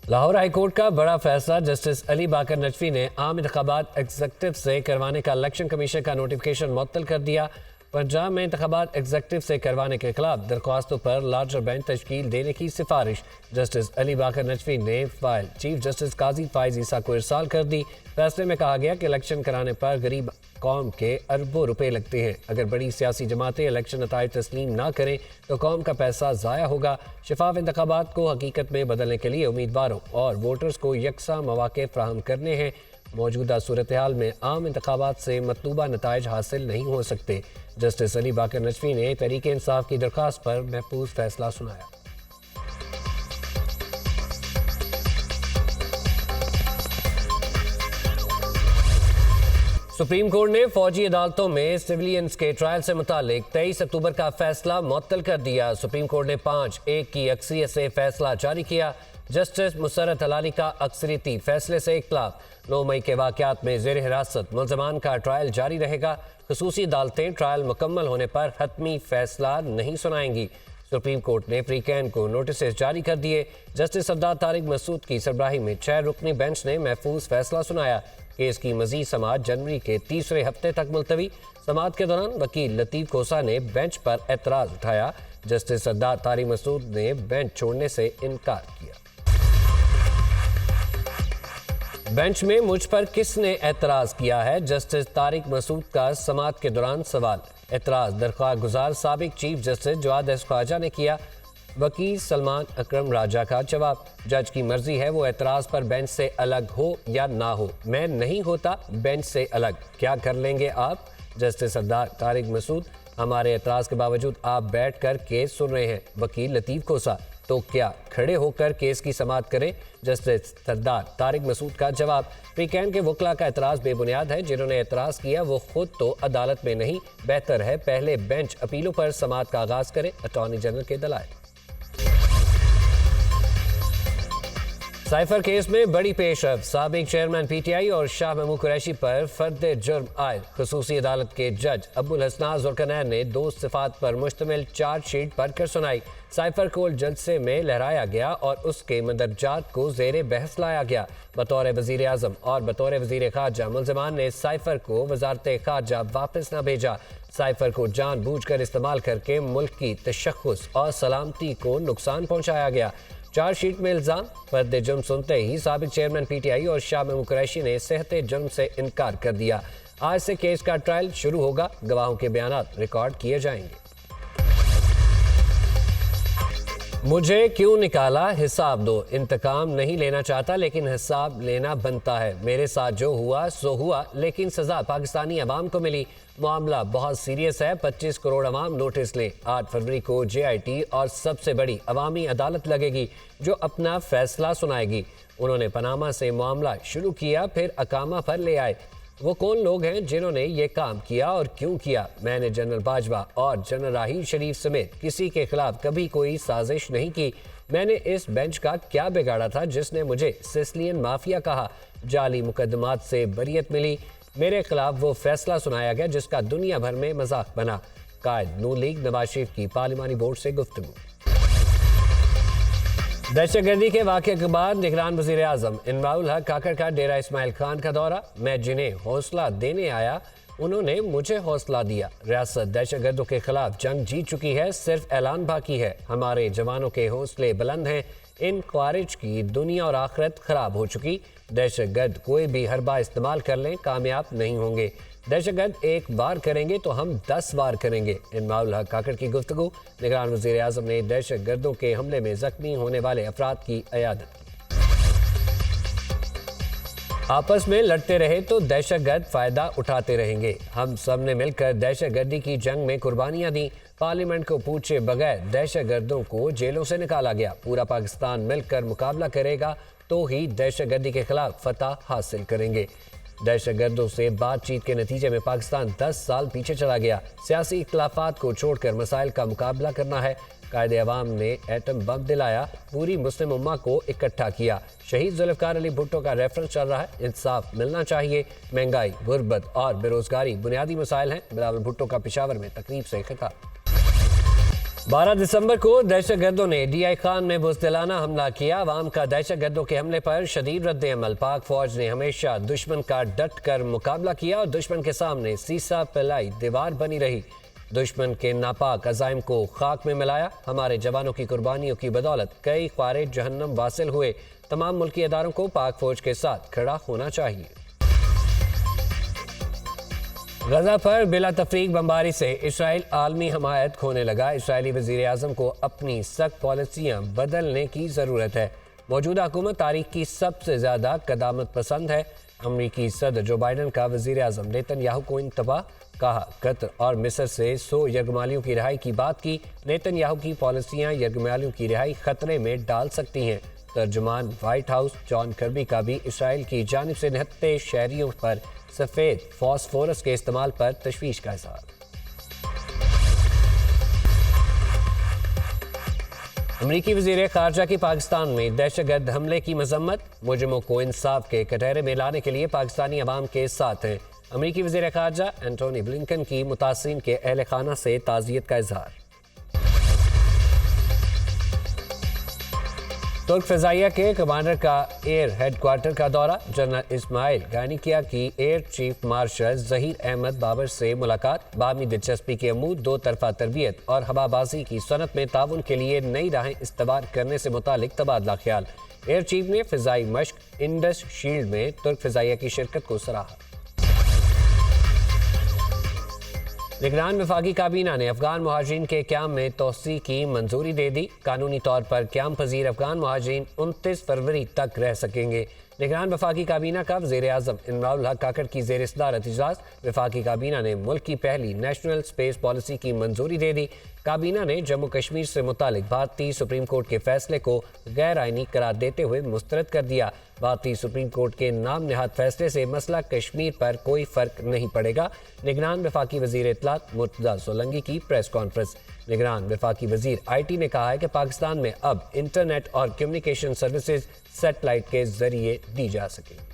Lahore high court का बड़ा फैसला। जस्टिस अली बाकर नजफी ने आम इंतखाबात एग्जेक्टिव से करवाने का इलेक्शन कमीशन का नोटिफिकेशन मुअत्तल कर दिया। पंजाब में इंतखाबात एग्जेक्टिव से करवाने के खिलाफ दरख्वास्तों पर लार्जर बेंच तश्कील देने की सिफारिश जस्टिस अली बाकर नजफी ने फाइल चीफ जस्टिस काजी फाइज ईसा को इरसाल कर दी। फैसले में कहा गया कि इलेक्शन कराने पर गरीब कौम के अरबों रुपए लगते हैं। अगर बड़ी सियासी जमातें इलेक्शन नताइज तस्लीम ना करें तो कौम का पैसा ज़ाया होगा। शफाफ इंतखाबात को हकीकत में बदलने के लिए उम्मीदवारों और वोटर्स को यकसा मौके फ्राहम करने हैं। मौजूदा सूरत हाल में आम इंतखाबात से मतलूबा नताइज हासिल नहीं हो सकते। जस्टिस अली बाकर नजफी ने तहरीक इंसाफ की दरख्वास्त पर महफूज फैसला सुनाया। सुप्रीम कोर्ट ने फौजी अदालतों में सिविलियंस के ट्रायल से मुतालिक 23 अक्टूबर का फैसला मुअत्तल कर दिया। सुप्रीम कोर्ट ने 5-1 की अक्सरियत से फैसला जारी किया। जस्टिस मुसर्रत हलाली का अक्सरियती फैसले से इख्तिलाफ। 9 मई के वाक़यात में ज़ेर हिरासत मुल्ज़मान का ट्रायल जारी रहेगा। ख़ुसूसी अदालतें ट्रायल मुकम्मल होने पर हतमी फैसला नहीं सुनाएंगी। सुप्रीम कोर्ट ने फ्रीकैन को नोटिस जारी कर दिए। जस्टिस सरदार तारिक मसूद की सरबराही में 6 रुकनी बेंच ने महफूज फैसला सुनाया। केस की मजीद समाअत जनवरी के तीसरे हफ्ते तक मुलतवी। समाअत के दौरान वकील लतीफ़ खोसा ने बेंच पर एतराज़ उठाया। जस्टिस सरदार तारिक मसूद ने बेंच छोड़ने से इनकार किया। बेंच में मुझ पर किसने एतराज़ किया है? जस्टिस तारिक मसूद का समाअत के दौरान सवाल। एतराज़ दरख्वास्त गुजार साबिक चीफ जस्टिस जवाद ख्वाजा ने किया। वकील सलमान अकरम राजा का जवाब। जज की मर्जी है वो एतराज़ पर बेंच से अलग हो या ना हो। मैं नहीं होता बेंच से अलग, क्या कर लेंगे आप? जस्टिस सरदार तारिक मसूद, हमारे एतराज़ के बावजूद आप बैठ कर केस सुन रहे हैं। वकील लतीफ़ खोसा, तो क्या खड़े होकर केस की समाअत करें? जस्टिस सरदार तारिक मसूद का जवाब। फ्रीकैन के वकला का एतराज़ बेबुनियाद है। जिन्होंने एतराज़ किया वो खुद तो अदालत में नहीं, बेहतर है पहले बेंच अपीलों पर समाअत का आगाज़ करे। अटॉर्नी जनरल के दलाइल। साइफर केस में बड़ी पेशरफ। साबिक चेयरमैन पीटीआई और शाह महमूद कुरैशी पर फर्द जुर्म आयद। खसूसी अदालत के जज अब्दुल हसनान जुल्करनैन ने 2 सिफात पर मुश्तमिल चार्जशीट पढ़कर सुनाई। साइफर को जलसे में लहराया गया और उसके मंदरजात को जेर बहस लाया गया। बतौर वजीर आजम और बतौर वजीर खारजा मुल्ज़मान ने साइफर को वजारत खारजा वापस न भेजा। साइफर को जानबूझकर इस्तेमाल करके मुल्क की तशख़्ख़ुस और सलामती को नुकसान पहुँचाया गया। चार्जशीट में इल्ज़ाम फर्द जुर्म सुनते ही साबिक चेयरमैन पीटीआई और शाह महमूद कुरैशी ने सेहत जुर्म से इनकार कर दिया। आज से केस का ट्रायल शुरू होगा। गवाहों के बयानात रिकॉर्ड किए जाएंगे। मुझे क्यों निकाला? हिसाब दो। इंतकाम नहीं लेना चाहता लेकिन हिसाब लेना बनता है। मेरे साथ जो हुआ सो हुआ, लेकिन सजा पाकिस्तानी अवाम को मिली। मामला बहुत सीरियस है। 25 करोड़ अवाम नोटिस लें। 8 फरवरी को JIT और सबसे बड़ी अवामी अदालत लगेगी जो अपना फैसला सुनाएगी। उन्होंने पनामा से मामला शुरू किया, फिर अकामा पर ले आए। वो कौन लोग हैं जिन्होंने ये काम किया और क्यों किया? मैंने जनरल बाजवा और जनरल राहील शरीफ समेत किसी के खिलाफ कभी कोई साजिश नहीं की। मैंने इस बेंच का क्या बिगाड़ा था जिसने मुझे सिसिलियन माफिया कहा? जाली मुकदमात से बरियत मिली। मेरे खिलाफ वो फैसला सुनाया गया जिसका दुनिया भर में मजाक बना। कायद नून लीग नवाज शरीफ की पार्लिमानी बोर्ड से गुफ्तगू। दहशतगर्दी के वाक़े के बाद निगरान वज़ीर आज़म इमराउल हक काकड़ का डेरा इस्माइल खान का दौरा। मैं जिन्हें हौसला देने आया उन्होंने मुझे हौसला दिया। रियासत दहशतगर्दों के खिलाफ जंग जीत चुकी है, सिर्फ ऐलान बाकी है। हमारे जवानों के हौसले बुलंद हैं। इन ख्वारिज की दुनिया और आखिरत खराब हो चुकी। दहशतगर्द कोई भी हरबा इस्तेमाल कर लें, कामयाब नहीं होंगे। दहशतगर्द एक बार करेंगे तो हम 10 बार करेंगे। इमराउल हक काकड़ की गुफ्तगू। निगरान वज़ीर आज़म ने दहशतगर्दों के हमले में जख्मी होने वाले अफराद की अयादत की। आपस में लड़ते रहे तो दहशतगर्द फायदा उठाते रहेंगे। हम सब ने मिलकर दहशतगर्दी की जंग में कुर्बानियां दी। पार्लियामेंट को पूछे बगैर दहशतगर्दों को जेलों से निकाला गया। पूरा पाकिस्तान मिलकर मुकाबला करेगा तो ही दहशतगर्दी के खिलाफ फतह हासिल करेंगे। दहशतगर्दों से बातचीत के नतीजे में पाकिस्तान 10 साल पीछे चला गया। सियासी इख्तिलाफात को छोड़कर मसाइल का मुकाबला करना है। कायदे अवाम ने एटम बम दिलाया, पूरी मुस्लिम उम्मा को इकट्ठा किया। शहीद जुल्फ़िकार अली भुट्टो का रेफरेंस चल रहा है। इंसाफ मिलना चाहिए। महंगाई, गुर्बत और बेरोजगारी बुनियादी मसाइल हैं। बिलावल भुट्टो का पेशावर में तकरीब से खिताब। 12 दिसंबर को दहशतगर्दों ने DI खान में बुज़दिलाना हमला किया। अवाम का दहशतगर्दों के हमले पर शदीद रद्द-ए-अमल। पाक फौज ने हमेशा दुश्मन का डट कर मुकाबला किया और दुश्मन के सामने सीसा पिलाई दीवार बनी रही। दुश्मन के नापाक अज़ाइम को खाक में मिलाया। हमारे जवानों की कुर्बानियों की बदौलत कई ख्वारे जहन्नम वासिल हुए। तमाम मुल्की इदारों को पाक फौज के साथ खड़ा होना चाहिए। गजा पर बिला तफरीक बमबारी से इसराइल आलमी हमायत खोने लगा। इसराइली वज़ीर आज़म को अपनी सख्त पॉलिसियाँ बदलने की ज़रूरत है। मौजूदा हुकूमत तारीख की सबसे ज़्यादा कदामत पसंद है। अमरीकी सदर जो बाइडन का वज़ीर आज़म नेतन्याहू को इंतबा, कहा कतर और मिस्र से 100 यरगमालियों की रिहाई की बात की। नेतन्याहू की पॉलिसियाँ यरगमालियों की रिहाई खतरे में डाल सकती हैं। तर्जुमान व्हाइट हाउस जॉन कर्बी का भी इसराइल की जानिब से निहत्ते शहरियों पर सफ़ेद फॉस्फोरस के इस्तेमाल पर तशवीश का इज़हार। अमरीकी वज़ीर ख़ारजा की पाकिस्तान में दहशतगर्द हमले की मजम्मत। मुजरिमों को इंसाफ के कटहरे में लाने के लिए पाकिस्तानी अवाम के साथ हैं। अमरीकी वज़ीर ख़ारजा एंटोनी ब्लिंकन की मुतासिरीन के अहल खाना से ताज़ियत का इज़हार। तुर्क फ़िज़ाइया के कमांडर का एयर हेडक्वार्टर का दौरा। जनरल इस्माइल गानिकिया की air chief marshal Zaheer Ahmed Babar से मुलाकात। बाहमी दिलचस्पी के अमूद दो तरफा तरबियत और हवाबाजी की सनत में ताउन के लिए नई राहें इस्तवार करने से मुतालिक तबादला ख्याल। एयर चीफ ने फ़िज़ाई मश्क इंडस शील्ड में तुर्क फ़िज़ाइया की शिरकत को सराहा। निगरान वफाकी काबीना ने अफगान मुहाजिरीन के क्याम में तोसी की मंजूरी दे दी। कानूनी तौर पर क्याम पजीर अफगान मुहाजिरीन 29 फरवरी तक रह सकेंगे। निगरान वफाकी काबीना का वज़ीर आज़म इमरान हक काकड़ की ज़ेर सदारत इजलास। वफाकी काबीना ने मुल्क की पहली नेशनल स्पेस पॉलिसी की मंजूरी दे दी। काबीना ने जम्मू कश्मीर से मुतालिक भारतीय सुप्रीम कोर्ट के फैसले को गैर आइनी करार देते हुए मुस्तरद कर दिया। भारतीय सुप्रीम कोर्ट के नाम निहाद फैसले से मसला कश्मीर पर कोई फर्क नहीं पड़ेगा। निगरान वफाकी वज़ीर इत्तलात मुर्तज़ा सोलंकी की प्रेस कॉन्फ्रेंस। निगरान वफाकी वज़ीर IT ने कहा है कि पाकिस्तान में अब इंटरनेट और कम्युनिकेशन सर्विसेज सैटेलाइट के जरिए दी जा सकेंगी।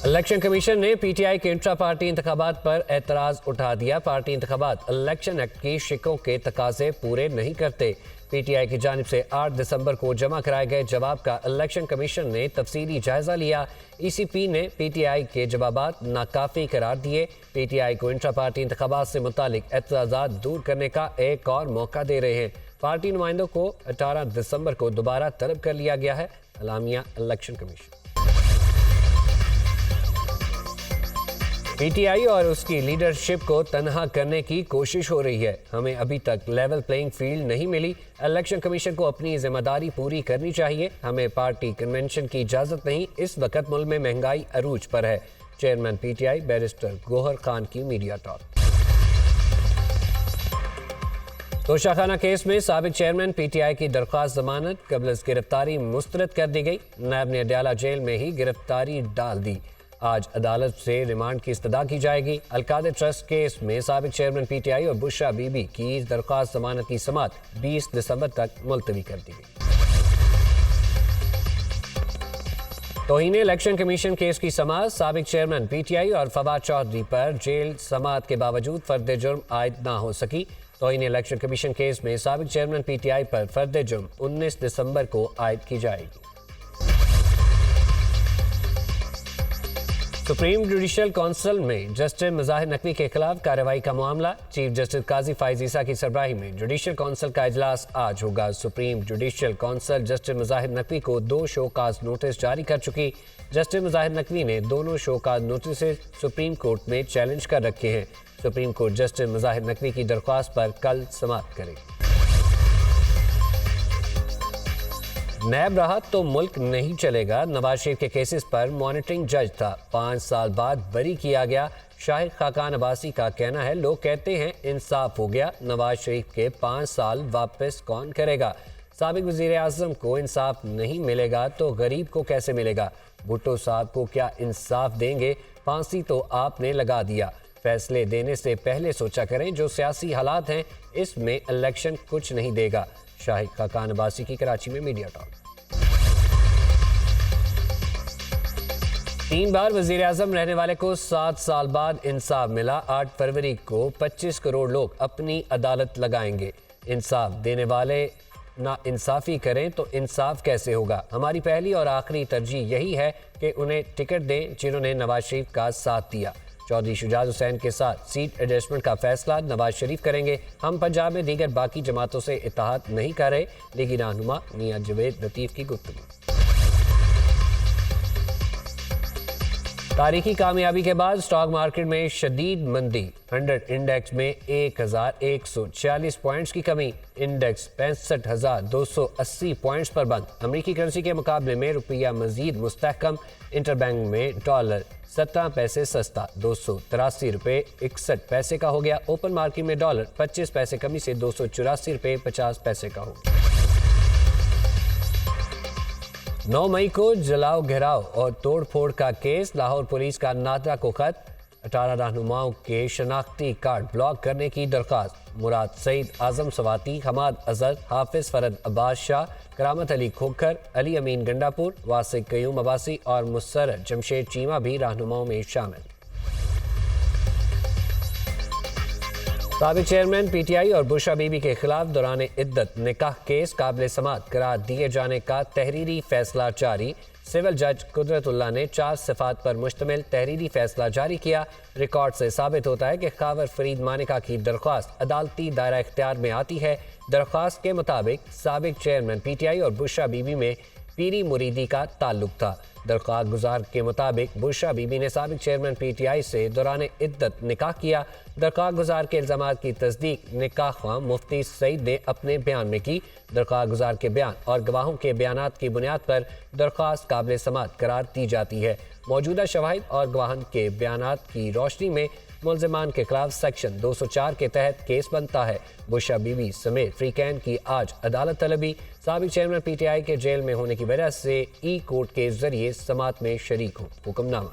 इलेक्शन कमीशन ने PTI के इंट्रा पार्टी इंतखाबात पर एतराज़ उठा दिया। पार्टी इंतखाबात इलेक्शन एक्ट की शिकों के तकाजे पूरे नहीं करते। PTI की जानिब से 8 दिसंबर को जमा कराए गए जवाब का इलेक्शन कमीशन ने तफसीली जायजा लिया। ECP ने PTI के जवाबात नाकाफी करार दिए। PTI को इंट्रा पार्टी इंतखाबात से मुतालिक एतराज़ात दूर करने का एक और मौका दे रहे हैं। पार्टी नुमाइंदों को 18 दिसंबर को दोबारा तलब कर लिया गया है। अलामिया इलेक्शन कमीशन। PTI और उसकी लीडरशिप को तनहा करने की कोशिश हो रही है। हमें अभी तक लेवल प्लेइंग फील्ड नहीं मिली। इलेक्शन कमीशन को अपनी जिम्मेदारी पूरी करनी चाहिए। हमें पार्टी कन्वेंशन की इजाज़त नहीं। इस वक्त मुल्क में महंगाई अरूज पर है। Chairman PTI barrister Gohar Khan की मीडिया टॉक। तोशाखाना केस में साबिक चेयरमैन PTI की दरख्वास्त जमानत कबल गिरफ्तारी मुस्तरद कर दी गई। नायब ने अडयाला जेल में ही गिरफ्तारी डाल दी। आज अदालत से रिमांड की इस्तदा की जाएगी। अलकादर ट्रस्ट केस में साबिक चेयरमैन PTI और बुशरा बीबी की दरख्वास्त जमानत की समाअत 20 दिसंबर तक मुलतवी कर दी गई। तौहीन इलेक्शन कमीशन केस की समाअत साबिक चेयरमैन PTI और फवाद चौधरी पर जेल समाअत के बावजूद फर्द जुर्म आयद ना हो सकी। तौहीन इलेक्शन कमीशन केस में साबिक चेयरमैन PTI पर फर्द जुर्म 19 दिसंबर को आयद की जाएगी। सुप्रीम जुडिशल काउंसिल में जस्टिस मुज़ाहिर नकवी के खिलाफ कार्रवाई का मामला। चीफ जस्टिस काजी फाइज ईसा की सरबराही में जुडिशल काउंसिल का इजलास आज होगा। Supreme judicial council justice Mazahar Naqvi को 2 शोकाज नोटिस जारी कर चुकी। जस्टिस मुज़ाहिर नकवी ने दोनों शोकाज नोटिस सुप्रीम कोर्ट में चैलेंज कर रखे हैं। Supreme court justice Mazahar Naqvi की दरख्वास्त पर कल समाअत करेगी। नैब रहा तो मुल्क नहीं चलेगा। नवाज शरीफ के केसेस पर मॉनिटरिंग जज था, 5 साल बाद बरी किया गया। शाहिद खाकान अब्बासी का कहना है, लोग कहते हैं इंसाफ हो गया, नवाज शरीफ के 5 साल वापस कौन करेगा। साबिक वज़ीर आज़म को इंसाफ नहीं मिलेगा तो गरीब को कैसे मिलेगा। भुट्टो साहब को क्या इंसाफ देंगे। फांसी तो आपने लगा दिया। फैसले देने से पहले सोचा करें। जो सियासी हालात हैं इसमें इलेक्शन कुछ नहीं देगा। शाहिद खाकान अब्बासी की कराची में मीडिया टॉक। 3 बार वजीर आजम रहने वाले को 7 साल बाद इंसाफ मिला। 8 फरवरी को 25 करोड़ लोग अपनी अदालत लगाएंगे। इंसाफ देने वाले ना इंसाफी करें तो इंसाफ कैसे होगा? हमारी पहली और आखिरी तरजीह यही है कि उन्हें टिकट दें जिन्होंने नवाज शरीफ का साथ दिया। चौधरी शुजात हुसैन के साथ सीट एडजस्टमेंट का फैसला नवाज शरीफ करेंगे। हम पंजाब में दीगर बाकी जमातों से इत्तेहाद नहीं कर रहे, लेकिन रहनुमा मियां जवेद लतीफ की गुफ्तगू। तारीखी कामयाबी के बाद स्टॉक मार्केट में शदीद मंदी। 100 इंडेक्स में 1140 पॉइंट्स की कमी। इंडेक्स 65,280 पॉइंट्स पर बंद। अमेरिकी करेंसी के मुकाबले में रुपया मजीद मुस्तहकम। इंटरबैंक में डॉलर 17 पैसे सस्ता 283 रुपये 61 पैसे का हो गया। ओपन मार्केट में डॉलर 25 पैसे कमी से 284 रुपये 50 पैसे का हो गया। 9 मई को जलाओ घेराव और तोड़फोड़ का केस। लाहौर पुलिस का नादरा को खत। 18 रहनुमाओं के शनाख्ती कार्ड ब्लॉक करने की दरख्वास्त। मुराद सईद, आजम सवाती, हमाद अजहर, हाफिज फरद अब्बास शाह, करामत अली खोखर, अली अमीन गंडापुर, वासिक कयूम अब्बासी और मुसर्रत जमशेद चीमा भी रहनुमाओं में शामिल। साबिक चेयरमैन पीटीआई और बुशरा बीबी के खिलाफ दौरान इद्दत निकाह केस काबिल समाअत करार दिए जाने का तहरीरी फैसला जारी। सिविल जज कुदरतुल्लाह ने 4 सिफात पर मुश्तमिल तहरीरी फैसला जारी किया। रिकॉर्ड से साबित होता है कि खावर फरीद मानिका की दरख्वास्त अदालती दायरा इख्तियार में आती है। दरख्वास्त के मुताबिक साबिक चेयरमैन पीटीआई और बुशरा बीबी में पीरी मुरीदी का ताल्लुक था। दरख्वास्त गुजार के मुताबिक बुशरा बीबी ने साबिक चेयरमैन पीटीआई से दौरान इद्दत निकाह किया। दरख्वास्त गुजार के इल्जामात की तस्दीक निकाह ख्वाह मुफ्ती सईद ने अपने बयान में की। दरख्वास्त गुजार के बयान और गवाहों के बयानात की बुनियाद पर दरख्वास्त काबिल समाअत करार दी जाती है। मौजूदा शवाहिद और गवाहन के बयानात की रोशनी में मुल्ज़िमान के खिलाफ सेक्शन 204 के तहत केस बनता है। बुशरा बीबी समेत फ्रीकैन की आज अदालत तलबी। साबिक चेयरमैन पीटीआई के जेल में होने की वजह से ई कोर्ट के जरिए समाअत में शरीक हो। हुक्मनामा।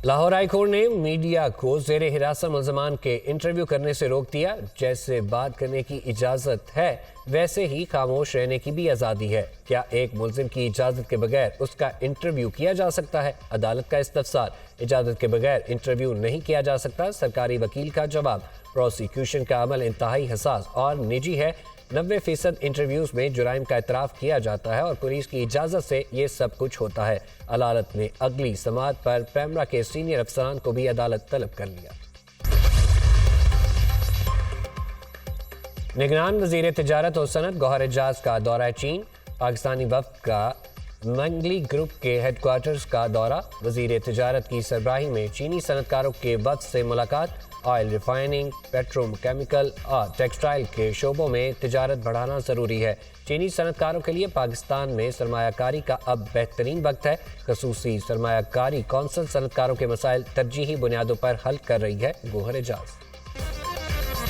लाहौर हाई कोर्ट ने मीडिया को जेर हिरासत मुल्ज़िमान के इंटरव्यू करने से रोक दिया। जैसे बात करने की इजाज़त है वैसे ही खामोश रहने की भी आज़ादी है। क्या एक मुल्ज़िम की इजाज़त के बगैर उसका इंटरव्यू किया जा सकता है? अदालत का इस्तफसार। इजाज़त के बगैर इंटरव्यू नहीं किया जा सकता। सरकारी वकील का जवाब। प्रोसिक्यूशन का अमल इंतहाई हसास और निजी है। 90% इंटरव्यूज में जुराइम का इतराफ़ किया जाता है और पुलिस की इजाज़त से ये सब कुछ होता है। अदालत ने अगली समाअत पर पैमरा के सीनियर अफसरान को भी अदालत तलब कर लिया। निगरान वज़ीर तिजारत और सनत गौहर एजाज का दौरा चीन। पाकिस्तानी वफ़द का मंगली ग्रुप के हेडक्वार्टर्स का दौरा। वज़ीर तिजारत की सरबराही में चीनी सनतकारों के वफ़द से मुलाकात। ऑयल रिफाइनिंग, पेट्रोकेमिकल और टेक्सटाइल के शोबों में तिजारत बढ़ाना ज़रूरी है। चीनी सनतकारों के लिए पाकिस्तान में सरमायाकारी का अब बेहतरीन वक्त है। खसूसी सरमायाकारी कौंसल सनतकारों के मसाइल तरजीही बुनियादों पर हल कर रही है। गौहर एजाज।